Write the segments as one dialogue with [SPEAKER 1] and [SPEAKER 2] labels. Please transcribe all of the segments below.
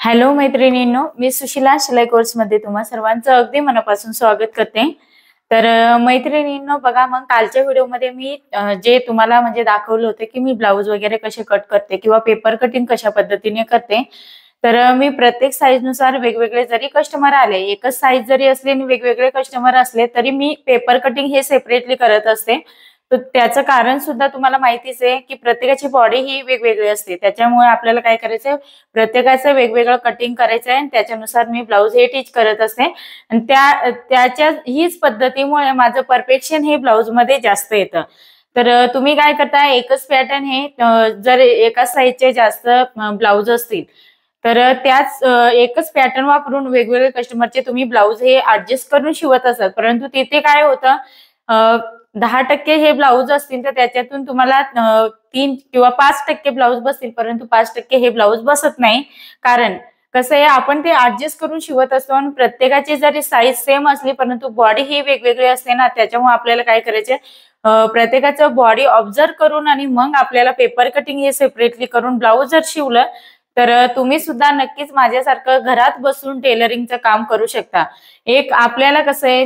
[SPEAKER 1] Hello मैत्रिणींनो, मी सुशिला शिलाई कोर्समध्ये तुम्हा सर्वांचं अगदी मनापासून स्वागत करते। तर मैत्रिणींनो बघा, मग कालच्या व्हिडिओमध्ये मी जे तुम्हाला म्हणजे दाखवलं होतं की मी ब्लाऊज वगैरे कसे कट करते किंवा पेपर कटिंग कशा पद्धतीने करते। तर मी प्रत्येक साईजनुसार वेगवेगळे जरी कस्टमर आले, एकच साईज जरी असले आणि वेगवेगळे कस्टमर असले तरी मी पेपर कटिंग हे सेपरेटली करत असते। तर त्याचं कारण सुद्धा तुम्हाला माहितीच आहे की प्रत्येकाची बॉडी ही वेगवेगळी असते, त्याच्यामुळे आपल्याला काय करायचं, प्रत्येकाचं वेगवेगळं कटिंग करायचं आहे आणि त्याच्यानुसार मी ब्लाऊज हे टीच करत असते। आणि त्याच्या हीच पद्धतीमुळे माझं परफेक्शन हे ब्लाऊज मध्ये जास्त येतं। तर तुम्ही काय करता, एकच पॅटर्न हे जर एकाच साईजचे जास्त ब्लाऊज असतील तर त्याच एकच पॅटर्न वापरून वेगवेगळे कस्टमरचे तुम्ही ब्लाऊज हे ऍडजस्ट करून शिवत असतात, परंतु तिथे काय होतं, 10% हे ब्लाऊज असतील तर त्याच्यातून तुम्हाला 3 किंवा 5% ब्लाऊज बसतील, परंतु 5% हे ब्लाऊज बसत नाही। कारण कसं आहे, आपण ते ऍडजस्ट करून शिवत असतो आणि प्रत्येकाची जरी साईज सेम असली परंतु बॉडी ही वेगवेगळी असते ना, त्याच्यामुळे आपल्याला काय करायचे, प्रत्येकाचं बॉडी ऑब्झर्व करून आणि मग आपल्याला पेपर कटिंग हे सेपरेटली करून ब्लाऊज जर शिवलं तर तुम्ही सुद्धा नक्कीच माझ्यासारखं घरात बसून टेलरिंगचं काम करू शकता। एक आपल्याला कसं आहे,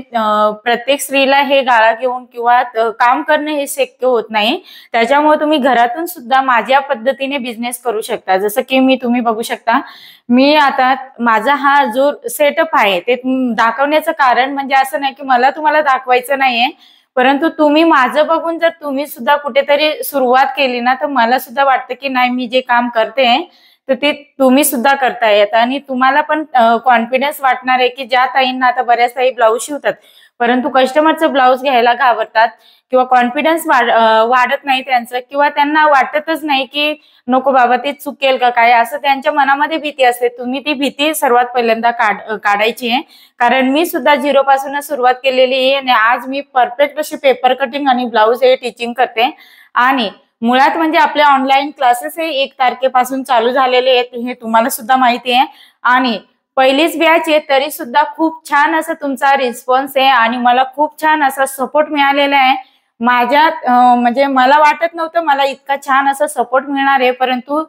[SPEAKER 1] प्रत्येक स्त्रीला हे गाळा घेऊन किंवा काम करणं हे शक्य होत नाही, त्याच्यामुळे तुम्ही घरातून सुद्धा माझ्या पद्धतीने बिझनेस करू शकता। जसं की तुम्ही बघू शकता, मी आता माझा हा जो सेटअप आहे ते दाखवण्याचं कारण म्हणजे असं नाही की मला तुम्हाला दाखवायचं नाहीये, परंतु तुम्ही माझं बघून जर तुम्ही सुद्धा कुठेतरी सुरुवात केली ना, तर मला सुद्धा वाटतं की नाही, मी जे काम करते तर ते तुम्ही सुद्धा करतायत आणि तुम्हाला पण कॉन्फिडन्स वाटणार आहे की ज्या ताईंना आता बऱ्याच ताई ब्लाऊज शिवतात परंतु कस्टमरचं ब्लाऊज घ्यायला घाबरतात किंवा कॉन्फिडन्स वाढत नाही त्यांचं, किंवा त्यांना वाटतच नाही की नको बाबा ते चुकेल का काय, असं त्यांच्या मनामध्ये भीती असते। तुम्ही ती भीती सर्वात पहिल्यांदा काढायची आहे, कारण मी सुद्धा झिरो पासून सुरुवात केलेली आहे आणि आज मी परफेक्ट अशी पेपर कटिंग आणि ब्लाऊज हे टीचिंग करते। आणि मुळात म्हणजे आपले ऑनलाईन क्लासेस हे 1 तारखेपासून चालू झालेले आहेत, हे तुम्हाला सुद्धा माहिती आहे। आणि पहिलीच बॅच आहे तरी सुद्धा खूप छान असा तुमचा रिस्पॉन्स आहे आणि मला खूप छान असा सपोर्ट मिळालेला आहे। माझ्या म्हणजे मला वाटत नव्हतं मला इतका छान असा सपोर्ट मिळणार आहे, परंतु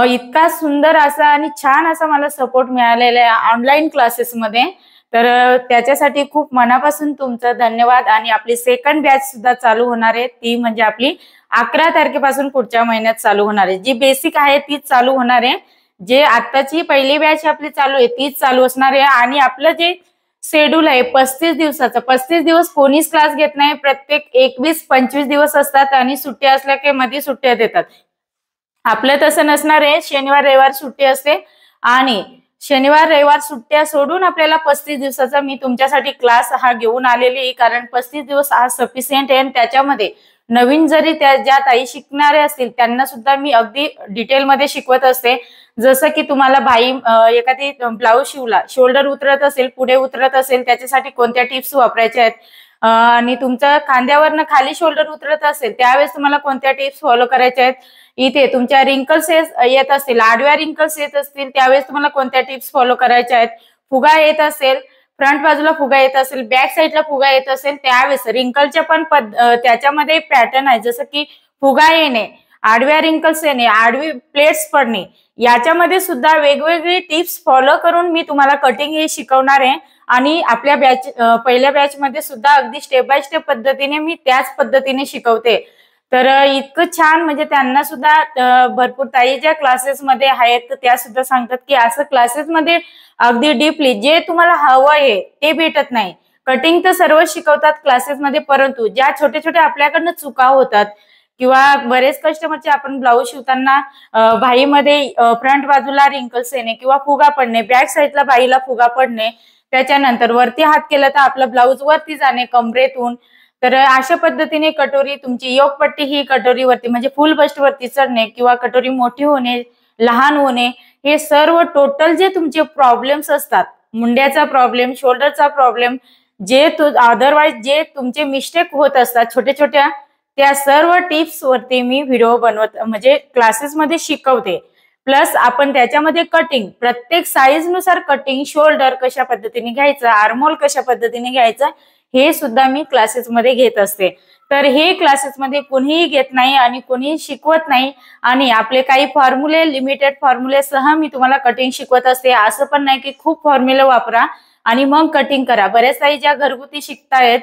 [SPEAKER 1] इतका सुंदर असा आणि छान असा मला सपोर्ट मिळालेला आहे ऑनलाईन क्लासेसमध्ये। तर त्याच्यासाठी खूप मनापासून तुमचं धन्यवाद। आणि आपली सेकंड बॅच सुद्धा चालू होणार आहे, ती म्हणजे आपली 11 तारखेपासून पुढच्या महिन्यात चालू होणार आहे। जी बेसिक आहे तीच चालू होणार आहे, जे आताची पहिली बॅच आपली चालू आहे तीच चालू असणार आहे। आणि आपलं जे शेड्यूल आहे 35 दिवसाचं, 35 दिवस कोणीच क्लास घेत नाही, प्रत्येक 21-25 दिवस असतात आणि सुट्ट्या असल्या की मध्ये सुट्ट्या देतात। आपलं तसं नसणार आहे, शनिवार रविवार सुट्टी असते आणि शनिवार रविवार सुट्ट्या सोडून आपल्याला 35 दिवसाचा मी तुमच्यासाठी क्लास हा घेऊन आलेली आहे, कारण 35 दिवस हा सफिशियंट आहे। आणि त्याच्यामध्ये नवीन जरी ज्या ताई शिकणारे असतील त्यांना सुद्धा मी अगदी डिटेलमध्ये शिकवत असते। जसं की तुम्हाला एखादी ब्लाऊज शिवला, शोल्डर उतरत असेल, पुढे उतरत असेल, त्याच्यासाठी कोणत्या टिप्स वापरायच्या आहेत, आणि तुमच्या खांद्यावरनं खाली शोल्डर उतरत असेल त्यावेळेस तुम्हाला कोणत्या टिप्स फॉलो करायच्या आहेत, इथे तुमच्या रिंकल्स येत असतील, आडव्या रिंकल्स येत असतील त्यावेळेस तुम्हाला कोणत्या टिप्स फॉलो करायच्या आहेत, फुगा येत असेल, फ्रंट बाजूला फुगा येत असेल, बॅक साईडला फुगा येत असेल त्यावेळेस रिंकलच्या पण त्याच्यामध्ये पॅटर्न आहे, जसं की फुगा येणे, आडव्या रिंकल्स येणे, आडवी प्लेट्स पडणे, याच्यामध्ये सुद्धा वेगवेगळे टिप्स फॉलो करून मी तुम्हाला कटिंग हे शिकवणार आहे। आणि आपल्या पहिल्या बॅच मध्ये सुद्धा अगदी स्टेप बाय स्टेप पद्धतीने मी त्याच पद्धतीने शिकवते। तर इतकं छान, म्हणजे त्यांना सुद्धा भरपूर ताई ज्या क्लासेसमध्ये आहेत त्या सुद्धा सांगतात की असं क्लासेसमध्ये अगदी डीपली जे तुम्हाला हवं आहे ते भेटत नाही। कटिंग तर सर्व शिकवतात क्लासेसमध्ये, परंतु ज्या छोट्या छोट्या आपल्याकडनं चुका होतात किंवा बरेच कस्टमरचे आपण ब्लाऊज शिवताना बाहीमध्ये फ्रंट बाजूला रिंकल्स येणे किंवा फुगा पडणे, बॅक साईडला बाहीला फुगा पडणे, त्याच्यानंतर वरती हात केला तर आपला ब्लाऊज वरती जाणे कमरेतून, तर अशा पद्धतीने कटोरी तुमची योगपट्टी ही कटोरीवरती म्हणजे फुल बस्ट वरती चढणे किंवा कटोरी मोठी होणे, लहान होणे, हे सर्व टोटल जे तुमचे प्रॉब्लेम्स असतात, मुंड्याचा प्रॉब्लेम, शोल्डरचा प्रॉब्लेम, जे अदरवाइज जे तुमचे मिस्टेक होत असतात छोट्या छोट्या, त्या सर्व टिप्स वरती मी व्हिडिओ बनवत म्हणजे क्लासेसमध्ये शिकवते। प्लस आपण त्याच्यामध्ये कटिंग प्रत्येक साईज नुसार कटिंग, शोल्डर कशा पद्धतीने घ्यायचं, आर्महोल कशा पद्धतीने घ्यायचं, हे सुद्धा मी क्लासेसमध्ये घेत असते। तर हे क्लासेसमध्ये कोणीही घेत नाही आणि कोणीही शिकवत नाही आणि आपले काही फॉर्म्युले लिमिटेड फॉर्म्युले सह मी तुम्हाला कटिंग शिकवत असते। असं पण नाही की खूप फॉर्म्युले वापरा आणि मग कटिंग करा। बरेच काही ज्या घरगुती शिकतायत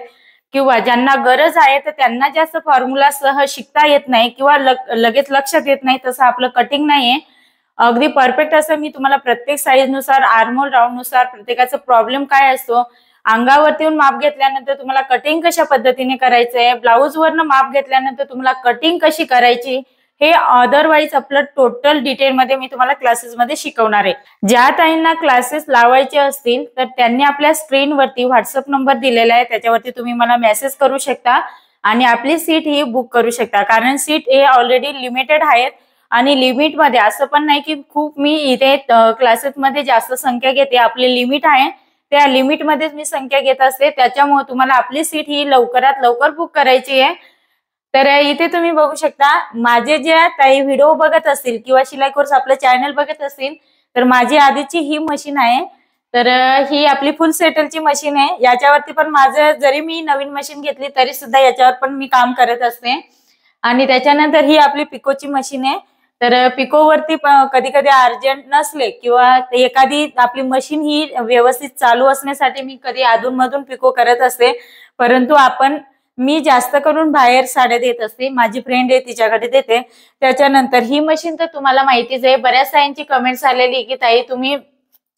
[SPEAKER 1] किंवा ज्यांना गरज आहे तर त्यांना जास्त फॉर्म्युला सह शिकता येत नाही किंवा लगेच लक्षात येत नाही, तसं आपलं कटिंग नाहीये। अगदी परफेक्ट असं मी तुम्हाला प्रत्येक साईज नुसार आर्महोल राऊंड नुसार प्रत्येकाचा प्रॉब्लेम काय असतो, अंगावरती येऊन माप घेतल्यानंतर तुम्हाला कटिंग कशा पद्धतीने करायचंय, ब्लाऊज वरनं माप घेतल्यानंतर तुम्हाला कटिंग कशी करायची, हे अदरवाईज आपलं टोटल डिटेल मध्ये मी तुम्हाला क्लासेसमध्ये शिकवणार आहे। ज्या ताईंना क्लासेस लावायचे असतील तर त्यांनी आपल्या स्क्रीनवरती व्हॉट्सअप नंबर दिलेला आहे, त्याच्यावरती तुम्ही मला मेसेज करू शकता आणि आपली सीट ही बुक करू शकता। कारण सीट हे ऑलरेडी लिमिटेड आहेत आणि लिमिट मध्ये असं पण नाही की खूप मी इथे क्लासेसमध्ये जास्त संख्या घेते, आपली लिमिट आहे त्या लिमिट मध्येच मी संख्या घेत असते, त्याच्यामुळे तुम्हाला आपली सीट ही लवकरात लवकर बुक करायची आहे। तर इथे तुम्ही बघू शकता माझे जे काही व्हिडिओ बघत असतील किंवा शिलाई कोर्स आपलं चॅनल बघत असतील तर माझी आधीची ही मशीन आहे। तर ही आपली फुल सेटलची मशीन आहे। याच्यावरती पण माझं जरी मी नवीन मशीन घेतली तरी सुद्धा याच्यावर पण मी काम करत असते। आणि त्याच्यानंतर ही आपली पिकोची मशीन आहे। तर पिकोवरती कधी कधी अर्जंट नसले किंवा एखादी आपली मशीन ही व्यवस्थित चालू असण्यासाठी मी कधी अधूनमधून पिको करत असते, परंतु मी जास्त करून बाहेर साड्या देत असते, माझी फ्रेंड आहे तिच्याकडे देते। त्याच्यानंतर ही मशीन तर तुम्हाला माहितीच आहे, बऱ्याच ताईंची कमेंट्स आलेली की ताई तुम्ही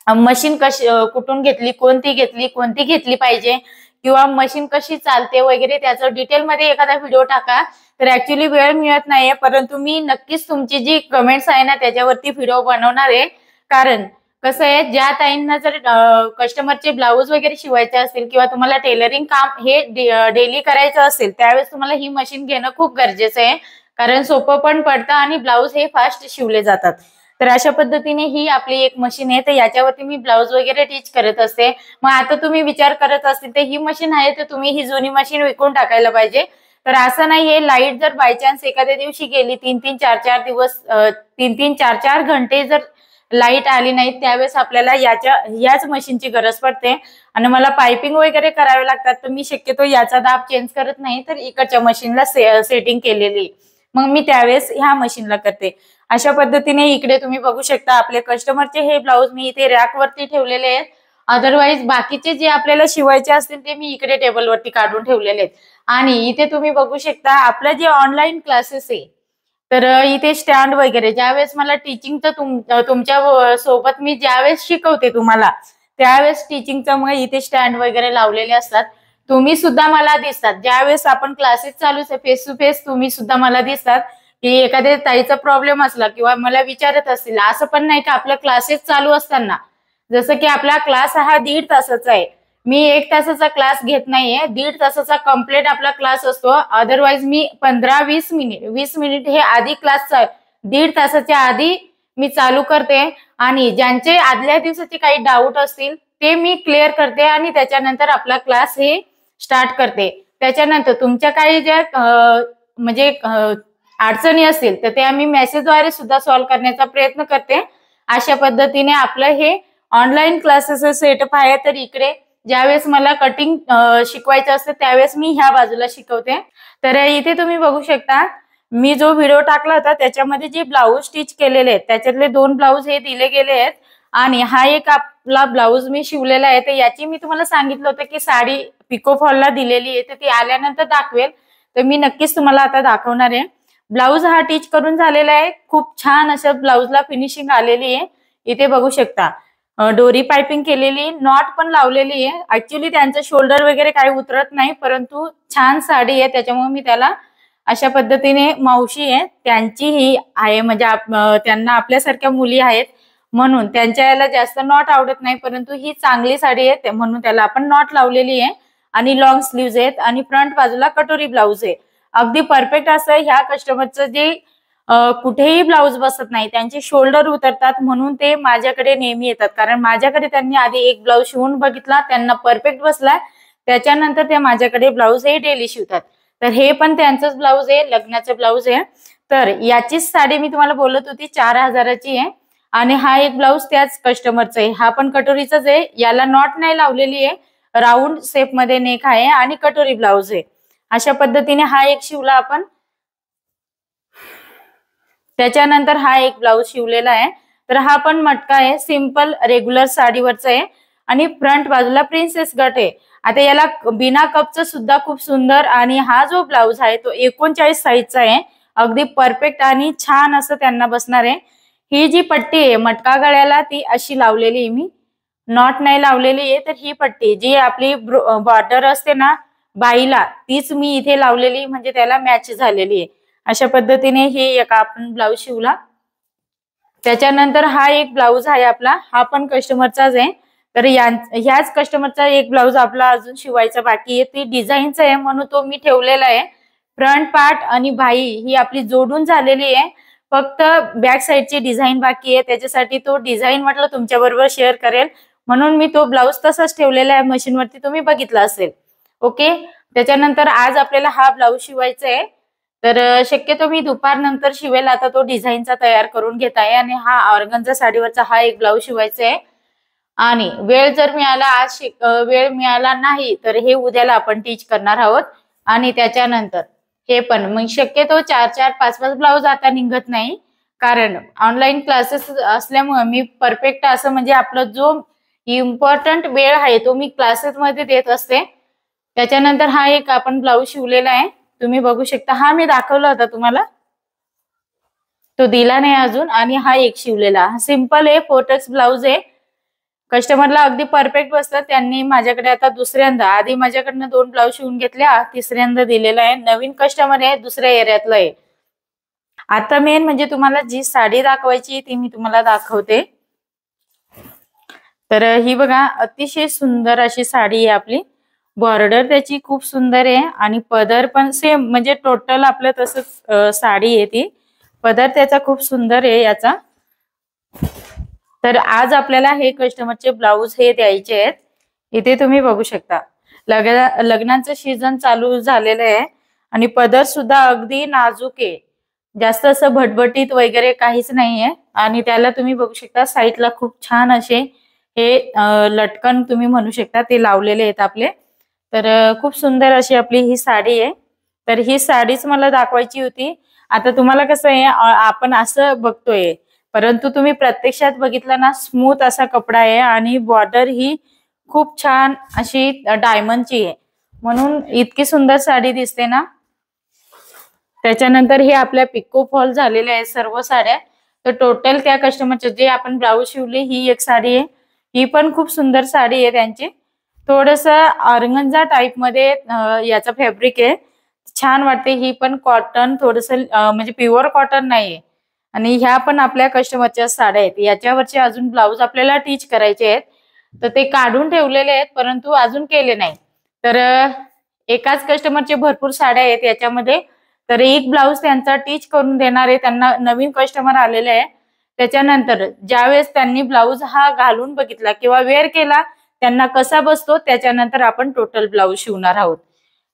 [SPEAKER 1] मशीन कशी कुठून घेतली, कोणती घेतली पाहिजे किंवा मशीन कशी चालते वगैरे त्याचं डिटेल मध्ये एखादा व्हिडिओ टाका। तर ऍक्च्युली वेळ मिळत नाहीये, परंतु मी नक्कीच तुमची जी कमेंट्स आहे ना त्याच्यावरती व्हिडिओ बनवणार आहे। कारण कसं आहे, ज्या ताईंना जर कस्टमरचे ब्लाऊज वगैरे शिवायचे असतील किंवा तुम्हाला टेलरिंग काम हे डेली करायचं असेल त्यावेळेस तुम्हाला ही मशीन घेणं खूप गरजेचं आहे, कारण सोपं पण पडतं आणि ब्लाऊज हे फास्ट शिवले जातात। तर अशा पद्धतीने ही आपली एक मशीन आहे, तर याच्यावरती मी ब्लाऊज वगैरे टीच करत असते। मग आता तुम्ही विचार करत असतील तर ही मशीन आहे तर तुम्ही ही जुनी मशीन विकून टाकायला पाहिजे, तर असं नाहीये। लाईट जर बाय चान्स एखाद्या दिवशी गेली 3-3 4-4 दिवस 3-3 4-4 घंटे जर लाईट आली नाही त्यावेळेस आपल्याला याच मशीनची गरज पडते आणि मला पाइपिंग वगैरे करावे लागतात, तर मी शक्यतो याचा दाब चेंज करत नाही, तर इकडच्या मशीनला सेटिंग केलेली मग मी त्यावेळेस ह्या मशीनला करते। अशा पद्धतीने इकडे तुम्ही बघू शकता आपले कस्टमरचे हे ब्लाऊज मी इथे रॅक वरती ठेवलेले आहेत। अदरवाईज बाकीचे जे आपल्याला शिवायचे असतील ते मी इकडे टेबलवरती काढून ठेवलेले आहेत। आणि इथे तुम्ही बघू शकता आपलं जे ऑनलाईन क्लासेस आहे, तर इथे स्टँड वगैरे ज्यावेळेस मला टीचिंगचं तुमच्या सोबत मी ज्यावेळेस शिकवते तुम्हाला त्यावेळेस टीचिंगचं मग इथे स्टँड वगैरे लावलेले असतात, तुम्ही सुद्धा मला दिसतात। ज्यावेळेस आपण क्लासेस चालू फेस टू फेस तुम्ही सुद्धा मला दिसतात की एखाद्या ताईचा प्रॉब्लेम असला किंवा मला विचारत असतील। असं पण नाही की आपलं क्लासेस चालू असताना, जसं की आपला क्लास हा 1.5 तासाचा आहे, मी 1 तासाचा क्लास घेत नाहीये, 1.5 तासाचा कम्प्लीट आपला क्लास असतो। अदरवाईज मी 15-20 मिनिट 20 मिनिट हे आधी क्लास 1.5 तासाच्या आधी मी चालू करते आणि ज्यांचे आदल्या दिवसाचे काही डाऊट असतील ते मी क्लिअर करते आणि त्याच्यानंतर आपला क्लास हे स्टार्ट करते। त्याच्यानंतर तुमच्या काही ज्या म्हणजे अडचणी असतील तर त्या मी मेसेजद्वारे सुद्धा सॉल्व्ह करण्याचा प्रयत्न करते। अशा पद्धतीने आपलं हे ऑनलाईन क्लासेसचं सेटअप आहे। तर इकडे ज्यावेळेस मला कटिंग शिकवायचं असतं त्यावेळेस मी ह्या बाजूला शिकवते। तर इथे तुम्ही बघू शकता मी जो व्हिडिओ टाकला होता त्याच्यामध्ये जे ब्लाऊज स्टिच केलेले आहेत त्याच्यातले 2 ब्लाऊज हे दिले गेले आहेत आणि हा एक आपला ब्लाऊज मी शिवलेला आहे। तर याची मी तुम्हाला सांगितलं होतं की साडी पिको फॉलला दिलेली आहे, तर ती आल्यानंतर दाखवेल, तर मी नक्कीच तुम्हाला आता दाखवणार आहे। ब्लाऊज हा टीच करून झालेला आहे, खूप छान असं ब्लाऊजला फिनिशिंग आलेली आहे। इथे बघू शकता डोरी पाइपिंग केलेली, नॉट पण लावलेली आहे। ऍक्च्युली त्यांचं शोल्डर वगैरे काही उतरत नाही, परंतु छान साडी आहे त्याच्यामुळे मी त्याला अशा पद्धतीने मावशी आहे त्यांची ही आहे, म्हणजे त्यांना आपल्यासारख्या मुली आहेत म्हणून त्यांच्या याला जास्त नॉट आवडत नाही, परंतु ही चांगली साडी आहे म्हणून त्याला आपण नॉट लावलेली आहे आणि लॉंग स्लीव्ज आहेत आणि फ्रंट बाजूला कटोरी ब्लाऊज आहे। अगदी परफेक्ट असं ह्या कस्टमरचं जे कुठेही ब्लाऊज बसत नाही, त्यांचे शोल्डर उतरतात म्हणून ते माझ्याकडे नेहमी येतात, कारण माझ्याकडे त्यांनी आधी एक ब्लाऊज शिवून बघितला, त्यांना परफेक्ट बसला, त्याच्यानंतर ते माझ्याकडे ब्लाऊज हे डेली शिवतात। तर हे पण त्यांचंच ब्लाऊज आहे, लग्नाचं ब्लाऊज आहे। तर याचीच साडी मी तुम्हाला बोलत होती 4000ची आहे आणि हा एक ब्लाऊज त्याच कस्टमरचा आहे, हा पण कटोरीचाच आहे, याला नॉट नाही लावलेली आहे, राऊंड शेप मध्ये नेक आहे आणि कटोरी ब्लाऊज आहे। अशा पद्धतीने हा एक शिवला आपण. त्याच्यानंतर हा एक ब्लाऊज शिवलेला आहे. तर हा पण मटका आहे, सिंपल रेग्युलर साडीवरचा आहे आणि फ्रंट बाजूला प्रिन्सेस गट आहे. आता याला बिना कपचं सुद्धा खूप सुंदर, आणि हा जो ब्लाऊज आहे तो 39 साईजचा आहे. अगदी परफेक्ट आणि छान असं त्यांना बसणार आहे. ही जी पट्टी आहे मटका गळ्याला ती अशी लावलेली आहे मी, नॉट नाही लावलेली आहे. तर ही पट्टी जी आपली बॉर्डर असते ना बाईला, तीच मी इथे लावलेली, म्हणजे त्याला मॅच झालेली आहे. अशा पद्धतीने हे एक आपण ब्लाऊज शिवला. त्याच्यानंतर हा एक ब्लाऊज आहे आपला, हा पण कस्टमरचाच आहे. तर ह्याच कस्टमरचा एक ब्लाऊज आपला अजून शिवायचा बाकी आहे. ती डिझाईनचा आहे म्हणून तो मी ठेवलेला आहे. फ्रंट पार्ट आणि बाई ही आपली जोडून झालेली आहे, फक्त बॅक साईडची डिझाईन बाकी आहे. त्याच्यासाठी तो डिझाईन म्हटलं तुमच्या बरोबर शेअर करेल, म्हणून मी तो ब्लाऊज तसाच ठेवलेला आहे. मशीनवरती तुम्ही बघितला असेल. ओके. त्याच्यानंतर आज आपल्याला हा ब्लाऊज शिवायचा आहे. तर शक्यतो मी दुपारनंतर शिवेल. आता तो डिझाईनचा तयार करून घेत आहे आणि हा ऑर्गनचा साडीवरचा हा एक ब्लाऊज शिवायचा आहे. आणि वेळ जर मिळाला आज वेळ मिळाला नाही तर हे उद्याला आपण टीच करणार आहोत. आणि त्याच्यानंतर हे पण मग शक्यतो 4-4, 5-5 ब्लाऊज आता निघत नाही, कारण ऑनलाईन क्लासेस असल्यामुळे मी परफेक्ट असं म्हणजे आपला जो इम्पॉर्टंट वेळ आहे तो मी क्लासेसमध्ये देत असते. त्याच्यानंतर हा एक आपण ब्लाऊज शिवलेला आहे, तुम्ही बघू शकता. हा मी दाखवला होता तुम्हाला, तो दिला नाही अजून. आणि हा एक शिवलेला सिंपल आहे, फोर्टेक्स ब्लाऊज आहे. कस्टमरला अगदी परफेक्ट बसतात. त्यांनी माझ्याकडे आता दुसऱ्यांदा, आधी माझ्याकडनं 2 ब्लाऊज शिवून घेतल्या, तिसऱ्यांदा दिलेला आहे. नवीन कस्टमर आहे, दुसऱ्या एरियातलं आहे. आता मेन म्हणजे तुम्हाला जी साडी दाखवायची ती मी तुम्हाला दाखवते. तर ही बघा, अतिशय सुंदर अशी साडी आहे आपली. बॉर्डर त्याची खूप सुंदर आहे आणि पदर पण सेम, म्हणजे टोटल आपलं तसंच साडी आहे ती. पदर त्याचा खूप सुंदर आहे याचा. तर आज आपल्याला हे कस्टमरचे ब्लाऊज हे द्यायचे आहेत. इथे तुम्ही बघू शकता, लग्नाचं सीझन चालू झालेलं आहे आणि पदर सुद्धा अगदी नाजूक आहे, जास्त असं भटभटीत वगैरे काहीच नाहीये. आणि त्याला तुम्ही बघू शकता साईडला खूप छान असे हे लटकन तुम्ही म्हणू शकता ते लावलेले आहेत आपले. तर खूप सुंदर अशी आपली ही साडी आहे. तर ही साडीच मला दाखवायची होती. आता तुम्हाला कसं आहे, आपण असं बघतोय, परंतु तुम्ही प्रत्यक्षात बघितलं ना, स्मूथ असा कपडा आहे आणि बॉर्डर ही खूप छान अशी डायमंडची आहे, म्हणून इतकी सुंदर साडी दिसते ना. त्याच्यानंतर हे आपल्या पिको फॉल झालेले आहे सर्व साड्या. तर टोटल त्या कस्टमरचे जे आपण ब्लाऊज शिवले ही एक साडी आहे. ही पण खूप सुंदर साडी आहे त्यांची. थोडस ऑर्गन्झा टाइप मध्ये याचा फॅब्रिक आहे, छान वाटते. ही पण कॉटन, थोडस म्हणजे प्युअर कॉटन नाहीये. आणि ह्या पण आपल्या कस्टमरच्या साड्या आहेत. याच्यावरचे अजून ब्लाऊज आपल्याला टीच करायचे आहेत, तर ते काढून ठेवलेले आहेत परंतु अजून केले नाही. तर एकाच कस्टमरचे भरपूर साड्या आहेत याच्यामध्ये. तर एक ब्लाऊज त्यांचा टीच करून देणार आहे. त्यांना नवीन कस्टमर आलेले आहे. त्याच्यानंतर ज्यावेळेस त्यांनी ब्लाऊज हा घालून बघितला किंवा वेअर केला, त्यांना कसा बसतो, त्याच्यानंतर आपण टोटल ब्लाऊज शिवणार आहोत.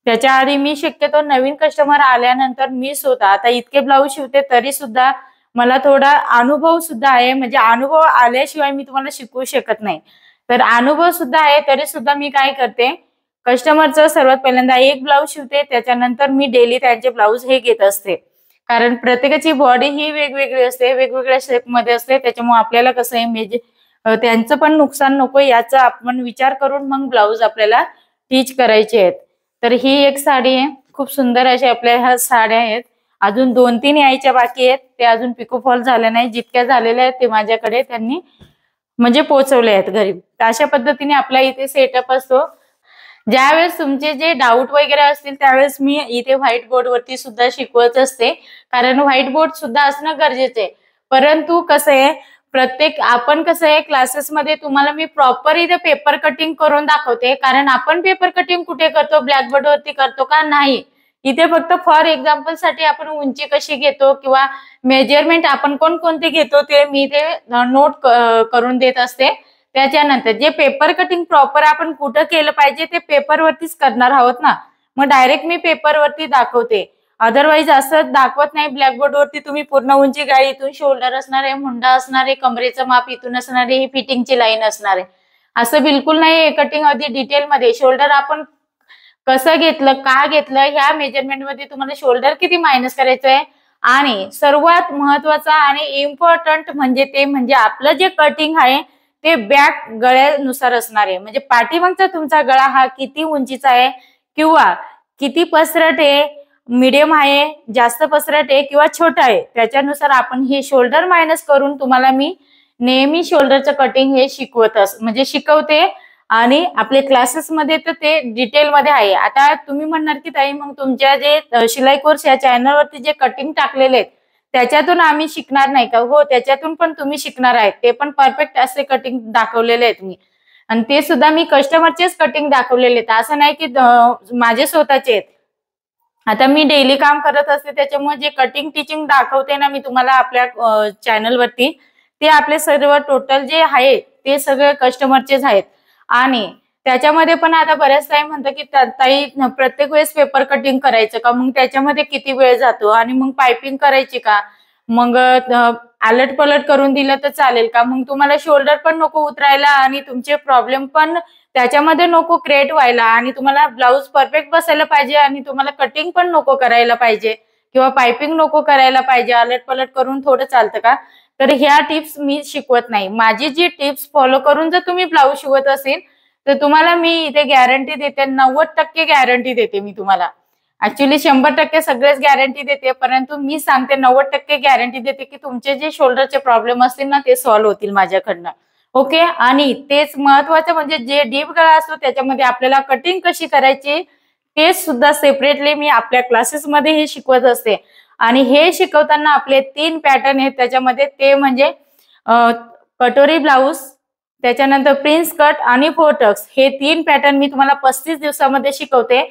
[SPEAKER 1] त्याच्या आधी मी शक्यतो नवीन कस्टमर आल्यानंतर मी स्वतः आता इतके ब्लाऊज शिवते तरी सुद्धा मला थोडा अनुभव सुद्धा आहे, म्हणजे अनुभव आल्याशिवाय मी तुम्हाला शिकवू शकत नाही. तर अनुभव सुद्धा आहे तरी सुद्धा मी काय करते, कस्टमरचं सर्वात पहिल्यांदा एक ब्लाऊज शिवते, त्याच्यानंतर मी डेली त्यांचे ब्लाऊज हे घेत असते. कारण प्रत्येकाची बॉडी ही वेगवेगळी असते, वेगवेगळ्या शेप मध्ये असते. त्याच्यामुळे आपल्याला कसं आहे, त्यांचं पण नुकसान नको याचा आपण विचार करून मग ब्लाऊज आपल्याला टीच करायचे आहेत. तर ही एक साडी आहे, खूप सुंदर अशी आपल्या ह्या साड्या आहेत. अजून 2-3 यायच्या बाकी आहेत, ते अजून पिको फॉल झाल्या नाही. जितक्या झालेल्या आहेत ते माझ्याकडे त्यांनी म्हणजे पोहोचवले आहेत घरी. तर अशा पद्धतीने आपला इथे सेटअप असतो. ज्यावेळेस तुमचे जे डाऊट वगैरे असतील त्यावेळेस मी इथे व्हाईट बोर्ड वरती सुद्धा शिकवत असते, कारण व्हाईट बोर्ड सुद्धा असणं गरजेचं आहे. परंतु कसं आहे, प्रत्येक आपण कसं आहे क्लासेसमध्ये तुम्हाला मी प्रॉपर इथे पेपर कटिंग करून दाखवते, कारण आपण पेपर कटिंग कुठे करतो, ब्लॅकबोर्ड वरती करतो का नाही. इथे फक्त फॉर एक्झाम्पल साठी आपण उंची कशी घेतो किंवा मेजरमेंट आपण कोणकोणते घेतो ते मी ते नोट करून देत असते. त्याच्यानंतर जे पेपर कटिंग प्रॉपर आपण कुठं केलं पाहिजे ते पेपरवरतीच करणार आहोत ना, मग डायरेक्ट मी पेपरवरती दाखवते. अदरवाईज असं दाखवत नाही ब्लॅकबोर्ड वरती. तुम्ही पूर्ण उंची गाडी इथून शोल्डर असणार आहे, मुंडा असणार आहे, कमरेचं माप इथून असणार आहे, ही फिटिंगची लाईन असणार आहे, असं बिलकुल नाही. कटिंग अगदी डिटेल मध्ये शोल्डर आपण कसं घेतलं, का घेतलं, ह्या मेजरमेंट मध्ये तुम्हाला शोल्डर किती मायनस करायचं आहे आणि सर्वात महत्वाचा आणि इम्पॉर्टंट म्हणजे ते म्हणजे आपलं जे कटिंग आहे ते बॅक गळ्यानुसार असणार आहे. म्हणजे पाठीमागचा तुमचा गळा हा किती उंचीचा आहे किंवा किती पसरट आहे, मीडियम आहे, जास्त पसरट आहे किंवा छोटा आहे, त्याच्यानुसार आपण हे शोल्डर मायनस करून तुम्हाला मी नेहमी शोल्डरचं कटिंग हे म्हणजे शिकवते. आणि आपले क्लासेसमध्ये तर ते डिटेलमध्ये आहे. आता तुम्ही म्हणणार की ताई मग तुमच्या जे शिलाई कोर्स या चॅनलवरती जे कटिंग टाकलेले आहेत त्याच्यातून आम्ही शिकणार नाही का? हो, त्याच्यातून पण तुम्ही शिकणार आहेत. ते पण परफेक्ट असे कटिंग दाखवलेले आहेत मी, आणि ते सुद्धा मी कस्टमरचेच कटिंग दाखवलेले आहेत, असं नाही की माझे स्वतःचे आहेत. आता मी डेली काम करत असते त्याच्यामुळे जे कटिंग टीचिंग दाखवते ना मी तुम्हाला आपल्या चॅनलवरती, ते आपले सर्व टोटल जे आहे ते सगळे कस्टमरचेच आहेत. आणि त्याच्यामध्ये पण आता बऱ्याच टाइम म्हणतं की ताई प्रत्येक वेळेस पेपर कटिंग करायचं का, मग त्याच्यामध्ये किती वेळ जातो, आणि मग पायपिंग करायची का, मग आलट पलट करून दिलं तर चालेल का, मग तुम्हाला शोल्डर पण नको उतरायला आणि तुमचे प्रॉब्लेम पण त्याच्यामध्ये नको क्रिएट व्हायला, आणि तुम्हाला ब्लाऊज परफेक्ट बसायला पाहिजे, आणि तुम्हाला कटिंग पण नको करायला पाहिजे किंवा पायपिंग नको करायला पाहिजे, आलट पलट करून थोडं चालतं का? तर ह्या टिप्स मी शिकवत नाही. माझी जी टिप्स फॉलो करून जर तुम्ही ब्लाऊज शिवत असेल तर तुम्हाला मी इथे गॅरंटी देते, 90% गॅरंटी देते मी तुम्हाला. ऍक्च्युली 100% सगळेच गॅरंटी देते, परंतु मी सांगते 90% गॅरंटी देते की तुमचे जे शोल्डरचे प्रॉब्लेम असतील ना ते सॉल्व्ह होतील माझ्याकडनं. ओके. आणि तेच महत्वाचं म्हणजे जे डीप गळा असतो त्याच्यामध्ये आपल्याला कटिंग कशी करायची ते सुद्धा सेपरेटली मी आपल्या क्लासेसमध्ये हे शिकवत असते. आणि हे शिकवताना आपले 3 पॅटर्न आहेत त्याच्यामध्ये, ते म्हणजे कटोरी ब्लाऊज, त्याच्यानंतर प्रिन्स कट आणि फोरटक्स, हे 3 पॅटर्न मी तुम्हाला 35 दिवसामध्ये शिकवते.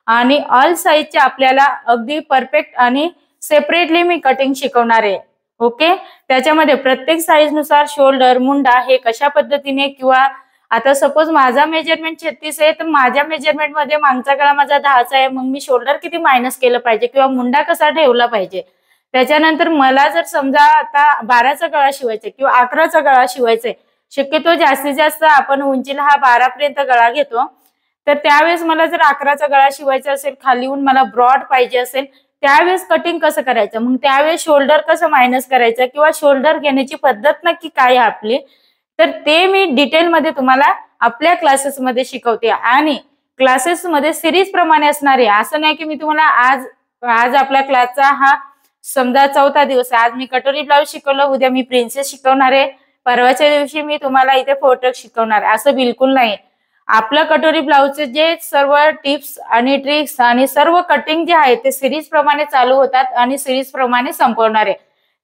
[SPEAKER 1] आणि ऑल साईजचे आपल्याला अगदी परफेक्ट आणि सेपरेटली मी कटिंग शिकवणार आहे. ओके. त्याच्यामध्ये प्रत्येक साईज नुसार शोल्डर, मुंडा हे कशा पद्धतीने, किंवा आता सपोज माझा मेजरमेंट 36 आहे तर माझ्या मेजरमेंट मध्ये मागचा गळा माझा 10चा आहे, मग मी शोल्डर किती मायनस केलं पाहिजे किंवा मुंडा कसा ठेवला पाहिजे. त्याच्यानंतर मला जर समजा आता 12चा गळा शिवायचा किंवा 11चा गळा शिवायचा, शक्यतो जास्तीत जास्त आपण उंचीला हा 12 पर्यंत गळा घेतो, तर त्यावेळेस मला जर 11चा गळा शिवायचा असेल, खालीहून मला ब्रॉड पाहिजे असेल, त्यावेळेस कटिंग कसं करायचं, मग त्यावेळेस शोल्डर कसं मायनस करायचं किंवा शोल्डर घेण्याची पद्धत नक्की काय आपली, तर ते मी डिटेलमध्ये तुम्हाला आपल्या क्लासेसमध्ये शिकवते. आणि क्लासेसमध्ये सिरीज प्रमाणे असणार आहे, असं नाही की मी तुम्हाला आज आपल्या क्लासचा हा समजा 4था दिवस आहे, आज मी कटोरी ब्लाऊज शिकवलं, उद्या मी प्रिन्सेस शिकवणार आहे, परवाच्या दिवशी मी तुम्हाला इथे फोरटक्स शिकवणार आहे, असं बिलकुल नाही. आपलं कटोरी ब्लाऊजचे जे सर्व टिप्स आणि ट्रिक्स आणि सर्व कटिंग जे आहे ते सिरीज प्रमाणे चालू होतात आणि सिरीज प्रमाणे संपवणार आहे.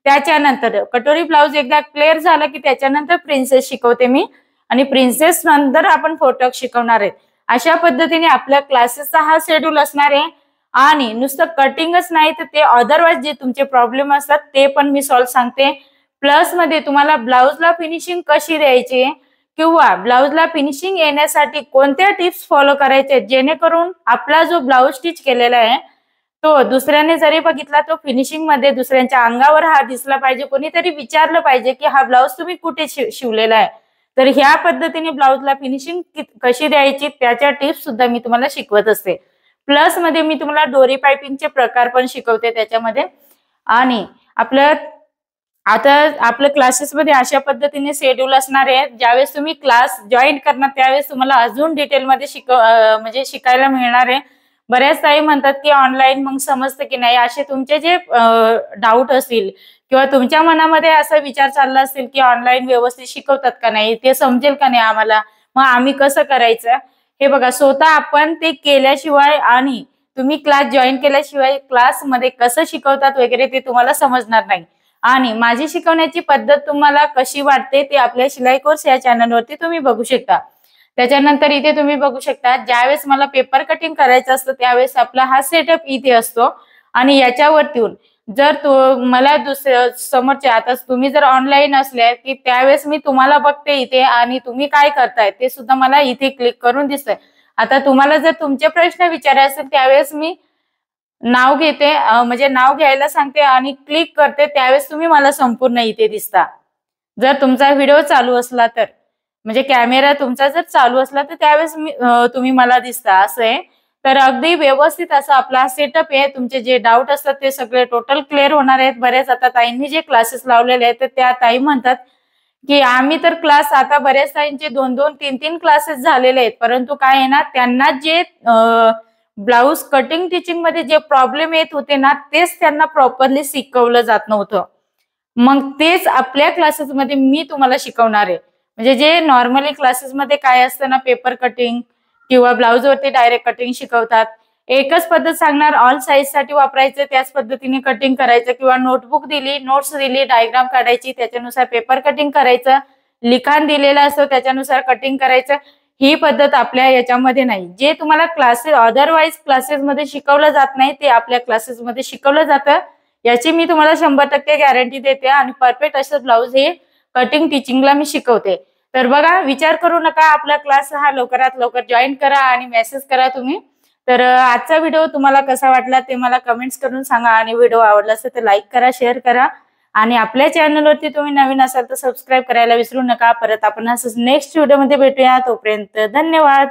[SPEAKER 1] त्याच्यानंतर कटोरी ब्लाऊज एकदा क्लिअर झालं की त्याच्यानंतर प्रिन्सेस शिकवते मी, आणि प्रिन्सेस नंतर आपण फोरटक्स शिकवणार आहेत. अशा पद्धतीने आपल्या क्लासेसचा हा शेड्यूल असणार आहे. आणि नुसतं कटिंगच नाही तर ते अदरवाइज जे तुमचे प्रॉब्लेम असतात ते पण मी सॉल्व्ह सांगते. प्लस मध्ये तुम्हाला ब्लाऊजला फिनिशिंग कशी द्यायची किंवा ब्लाऊजला फिनिशिंग येण्यासाठी कोणत्या टिप्स फॉलो करायचे, जेणेकरून आपला जो ब्लाऊज स्टिच केलेला आहे तो दुसऱ्याने जरी बघितला तो फिनिशिंग मध्ये दुसऱ्यांच्या अंगावर हा दिसला पाहिजे, कोणीतरी विचारलं पाहिजे की हा ब्लाऊज तुम्ही कुठे शिवलेला आहे. तर ह्या पद्धतीने ब्लाऊजला फिनिशिंग कशी द्यायची त्याच्या टिप्स सुद्धा मी तुम्हाला शिकवत असते. प्लस मध्ये मी तुम्हाला दोरी पायपिंगचे प्रकार पण शिकवते त्याच्यामध्ये. आणि आपलं क्लासेसमध्ये अशा पद्धतीने शेड्यूल असणार आहे, ज्यावेळेस तुम्ही क्लास जॉईन करणार त्यावेळेस तुम्हाला अजून डिटेलमध्ये म्हणजे शिकायला मिळणार आहे. बऱ्याच ताई म्हणतात की ऑनलाईन मग समजतं की नाही, असे तुमचे जे डाऊट असतील किंवा तुमच्या मनामध्ये असा विचार चालला असेल की ऑनलाईन व्यवस्थित शिकवतात का नाही, ते समजेल का नाही आम्हाला, मग आम्ही कसं करायचं, हे बघा स्वतः आपण ते केल्याशिवाय आणि तुम्ही क्लास जॉईन केल्याशिवाय क्लासमध्ये कसं शिकवतात वगैरे ते तुम्हाला समजणार नाही. आणि माझी शिकवण्याची पद्धत तुम्हाला कशी वाटते ते आपल्या शिलाई कोर्स या चॅनलवरती तुम्ही बघू शकता. त्याच्यानंतर इथे तुम्ही बघू शकता, ज्यावेळेस मला पेपर कटिंग करायचं असतं त्यावेळेस आपला हा सेटअप इथे असतो. आणि याच्यावरती जर मला समोरचे आता तुम्ही जर ऑनलाईन असले की त्यावेळेस मी तुम्हाला बघते इथे, आणि तुम्ही काय करताय ते सुद्धा मला इथे क्लिक करून दिसतंय. आता तुम्हाला जर तुमचे प्रश्न विचारायचे असेल त्यावेळेस मी नाव घेते, म्हणजे नाव घ्यायला सांगते आणि क्लिक करते, त्यावेळेस तुम्ही मला संपूर्ण इथे दिसता. जर तुमचा व्हिडिओ चालू असला तर, म्हणजे कॅमेरा तुमचा जर चालू असला तर त्यावेळेस तुम्ही मला दिसता, असं आहे. तर अगदी व्यवस्थित असं आपला सेटअप आहे. तुमचे जे डाऊट असतात ते सगळे टोटल क्लिअर होणार आहेत. बरेच आता ताईंनी जे क्लासेस लावलेले आहेत, तर त्या ताई म्हणतात की आम्ही तर क्लास आता बऱ्याच ताईंचे 2-2, 3-3 क्लासेस झालेले आहेत. परंतु काय आहे ना, त्यांना जे ब्लाउज कटिंग टीचिंग मध्ये जे प्रॉब्लेम येत होते ना, तेच त्यांना प्रॉपरली शिकवलं जात नव्हतं. मग तेच आपल्या क्लासेसमध्ये मी तुम्हाला शिकवणार आहे. म्हणजे जे नॉर्मली क्लासेसमध्ये काय असतं ना, पेपर कटिंग किंवा ब्लाउजवरती डायरेक्ट कटिंग शिकवतात. एकच पद्धत सांगणार, ऑल साईजसाठी वापरायचं, त्याच पद्धतीने कटिंग करायचं किंवा नोटबुक दिली, नोट्स दिली, डायग्राम काढायची, त्याच्यानुसार पेपर कटिंग करायचं, लिखाण दिलेलं असतं त्याच्यानुसार कटिंग करायचं. ही पद्धत आपल्या याच्यामध्ये नाही. जे तुम्हाला क्लासेस अदरवाईज क्लासेसमध्ये शिकवलं जात नाही, ते आपल्या क्लासेसमध्ये शिकवलं जातं. याची मी तुम्हाला 100% गॅरंटी देते आणि परफेक्ट असं ब्लाउज हे कटिंग टीचिंगला मी शिकवते. तर बघा, विचार करू नका, आपला क्लास हा लवकरात लवकर जॉईन करा आणि मेसेज करा तुम्ही. तर आजचा व्हिडिओ तुम्हाला कसा वाटला ते मला कमेंट्स करून सांगा आणि व्हिडिओ आवडला असेल तर लाईक करा, शेअर करा आणि आपल्या चॅनलवरती तुम्ही नवीन असाल तर सबस्क्राईब करायला विसरू नका. परत आपण असंच नेक्स्ट व्हिडिओमध्ये भेटूया. तोपर्यंत धन्यवाद.